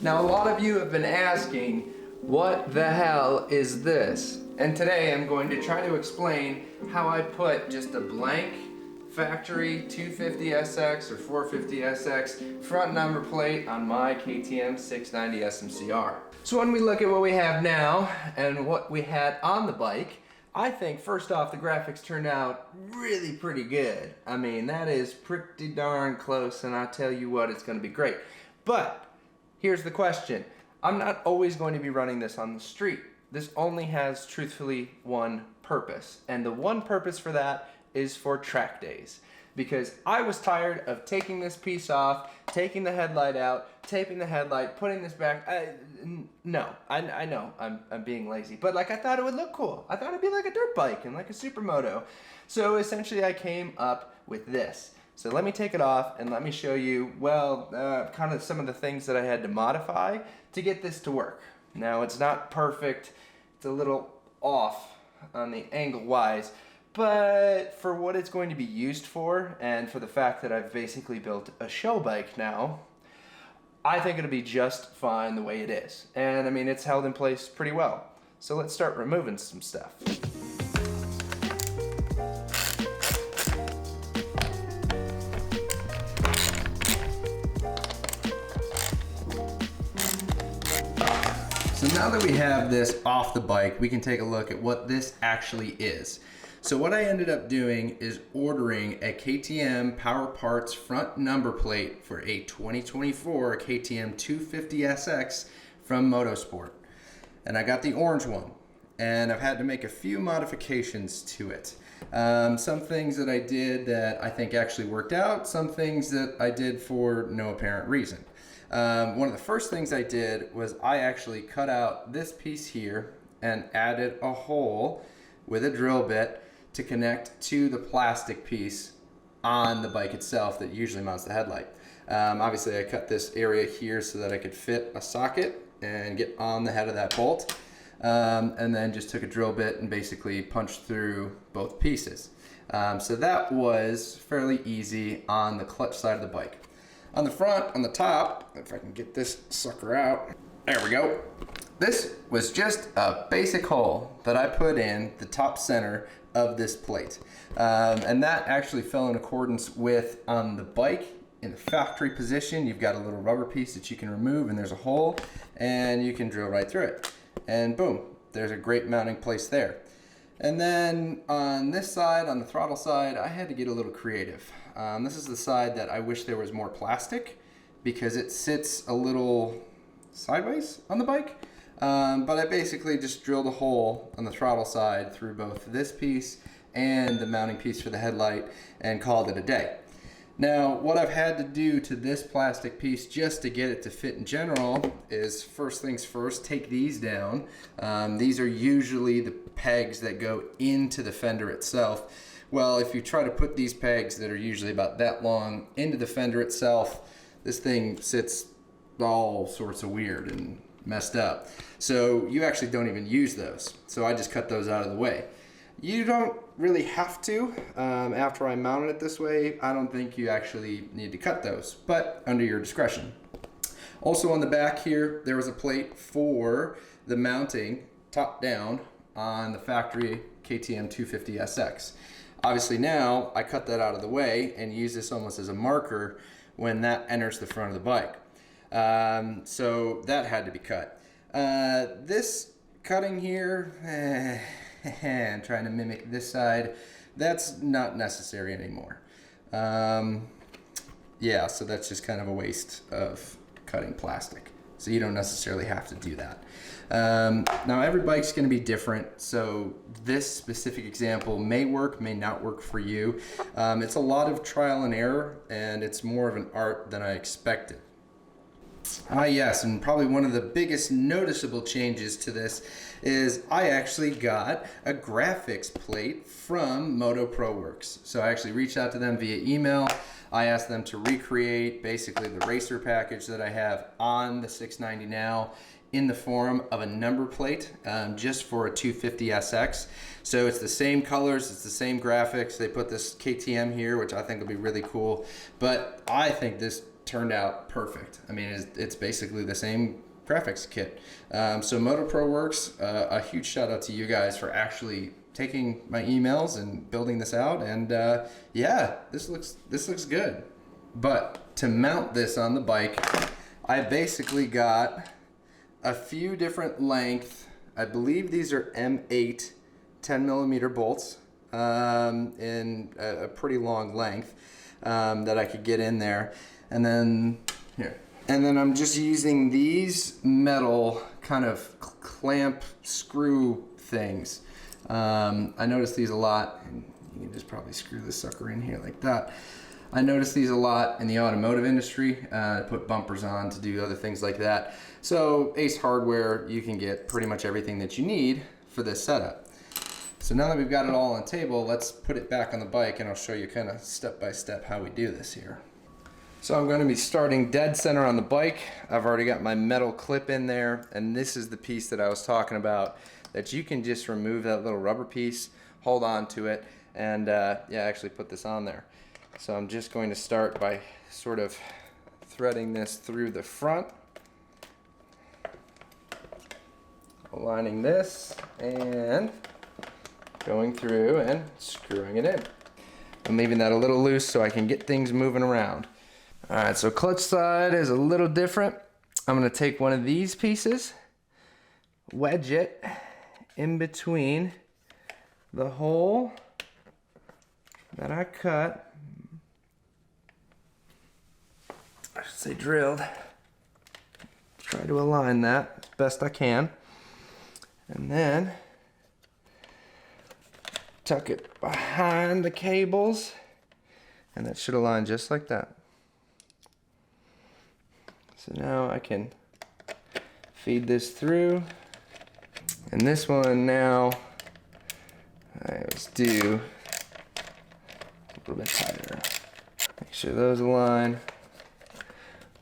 Now, a lot of you have been asking, what the hell is this? And today I'm going to try to explain how I put just a blank factory 250SX or 450SX front number plate on my KTM 690 SMC R. So when we look at what we have now and what we had on the bike, I think first off the graphics turned out really pretty good. I mean, that is pretty darn close, and I tell you what, it's going to be great. But here's the question. I'm not always going to be running this on the street. This only has truthfully one purpose, and the one purpose for that is for track days. Because I was tired of taking this piece off, taking the headlight out, taping the headlight, putting this back. I know I'm being lazy, but like I thought it would look cool. I thought it'd be like a dirt bike and like a supermoto. So essentially I came up with this. So let me take it off and let me show you, well, kind of some of the things that I had to modify to get this to work. Now it's not perfect, it's a little off on the angle wise, but for what it's going to be used for, and for the fact that I've basically built a show bike now, I think it'll be just fine the way it is. And I mean, it's held in place pretty well. So let's start removing some stuff. So now that we have this off the bike, we can take a look at what this actually is. So what I ended up doing is ordering a KTM PowerParts front number plate for a 2024 KTM 250SX from Motorsport. And I got the orange one. And I've had to make a few modifications to it. Some things that I did that I think actually worked out, some things that I did for no apparent reason. One of the first things I did was I actually cut out this piece here and added a hole with a drill bit to connect to the plastic piece on the bike itself that usually mounts the headlight. Obviously I cut this area here so that I could fit a socket and get on the head of that bolt, and then just took a drill bit and basically punched through both pieces. So that was fairly easy on the clutch side of the bike. On the front, on the top, if I can get this sucker out, there we go. This was just a basic hole that I put in the top center of this plate. And that actually fell in accordance with on the bike in the factory position. You've got a little rubber piece that you can remove, and there's a hole, and you can drill right through it. And boom, there's a great mounting place there. And then on this side, on the throttle side, I had to get a little creative. This is the side that I wish there was more plastic because it sits a little sideways on the bike. But I basically just drilled a hole on the throttle side through both this piece and the mounting piece for the headlight and called it a day. Now, what I've had to do to this plastic piece just to get it to fit in general is, first things first, take these down. These are usually the pegs that go into the fender itself. Well, if you try to put these pegs that are usually about that long into the fender itself, this thing sits all sorts of weird and messed up. So you actually don't even use those. So I just cut those out of the way. You don't really have to. After I mounted it this way, I don't think you actually need to cut those, but under your discretion. Also on the back here, there was a plate for the mounting top down on the factory KTM 250SX. Obviously now I cut that out of the way and use this almost as a marker when that enters the front of the bike. So that had to be cut. This cutting here, and trying to mimic this side, that's not necessary anymore. Yeah, so that's just kind of a waste of cutting plastic. So you don't necessarily have to do that. Now every bike's going to be different, so this specific example may work, may not work for you. It's a lot of trial and error, and it's more of an art than I expected. Yes, and probably one of the biggest noticeable changes to this is I actually got a graphics plate from Moto Pro Works. So I actually reached out to them via email. I asked them to recreate basically the racer package that I have on the 690 now in the form of a number plate, just for a 250SX. So it's the same colors, it's the same graphics. They put this KTM here, which I think will be really cool. But I think this turned out perfect. I mean, it's basically the same graphics kit. So MotoPro Works, a huge shout out to you guys for actually taking my emails and building this out. And yeah, this looks good. But to mount this on the bike, I basically got a few different length. I believe these are M8 10mm bolts in a pretty long length that I could get in there. And then here. And then I'm just using these metal kind of clamp screw things. I noticed these a lot, and you can just probably screw this sucker in here like that. I noticed these a lot in the automotive industry, to put bumpers on, to do other things like that. So Ace Hardware, you can get pretty much everything that you need for this setup. So now that we've got it all on the table, let's put it back on the bike and I'll show you kind of step by step how we do this here. So I'm going to be starting dead center on the bike. I've already got my metal clip in there, and this is the piece that I was talking about, that you can just remove that little rubber piece, hold on to it, and yeah, actually put this on there. So I'm just going to start by sort of threading this through the front, aligning this, and going through and screwing it in. I'm leaving that a little loose so I can get things moving around. All right, so clutch side is a little different. I'm gonna take one of these pieces, wedge it in between the hole that I cut, I should say drilled. Try to align that as best I can. And then tuck it behind the cables, and that should align just like that. So now I can feed this through, and this one now I always do a little bit tighter. Make sure those align.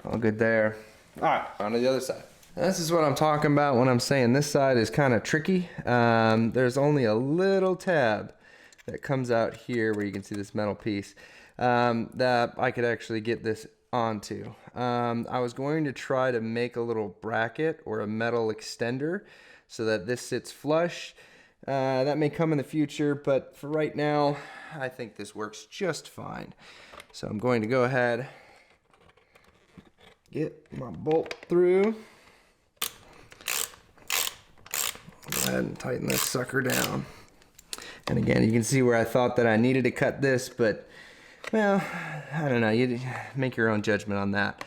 All good there. All right, on to the other side. This is what I'm talking about when I'm saying this side is kind of tricky. There's only a little tab that comes out here where you can see this metal piece that I could actually get this onto. I was going to try to make a little bracket or a metal extender so that this sits flush. That may come in the future, but for right now, I think this works just fine. So I'm going to go ahead, get my bolt through. Go ahead and tighten this sucker down. And again, you can see where I thought that I needed to cut this, but well, I don't know, you make your own judgment on that.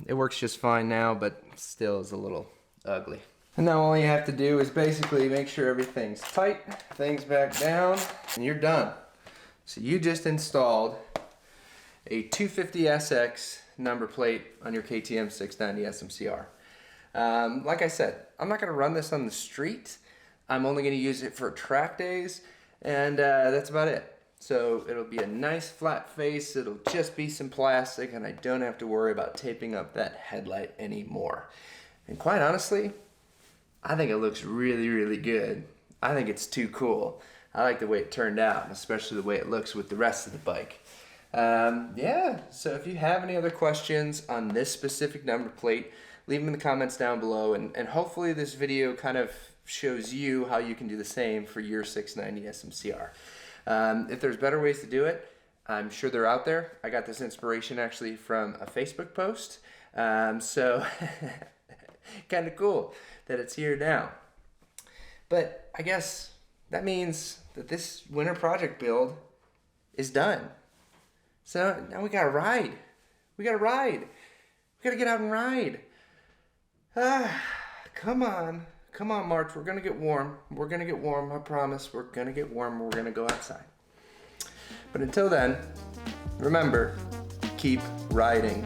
It works just fine now, but still is a little ugly. And now all you have to do is basically make sure everything's tight, things back down, and you're done. So you just installed a 250SX number plate on your KTM 690 SMC R. Like I said, I'm not going to run this on the street. I'm only going to use it for track days, and that's about it. So it'll be a nice flat face, it'll just be some plastic, and I don't have to worry about taping up that headlight anymore. And quite honestly, I think it looks really, really good. I think it's too cool. I like the way it turned out, and especially the way it looks with the rest of the bike. Yeah, so if you have any other questions on this specific number plate, leave them in the comments down below, and hopefully this video kind of shows you how you can do the same for your 690 SMC R. If there's better ways to do it, I'm sure they're out there. I got this inspiration actually from a Facebook post, so kind of cool that it's here now. But I guess that means that this winter project build is done. So now we gotta ride. We gotta ride. We gotta get out and ride. Come on. Come on, March. We're gonna get warm. We're gonna get warm. I promise. We're gonna get warm. We're gonna go outside. But until then, remember, keep riding.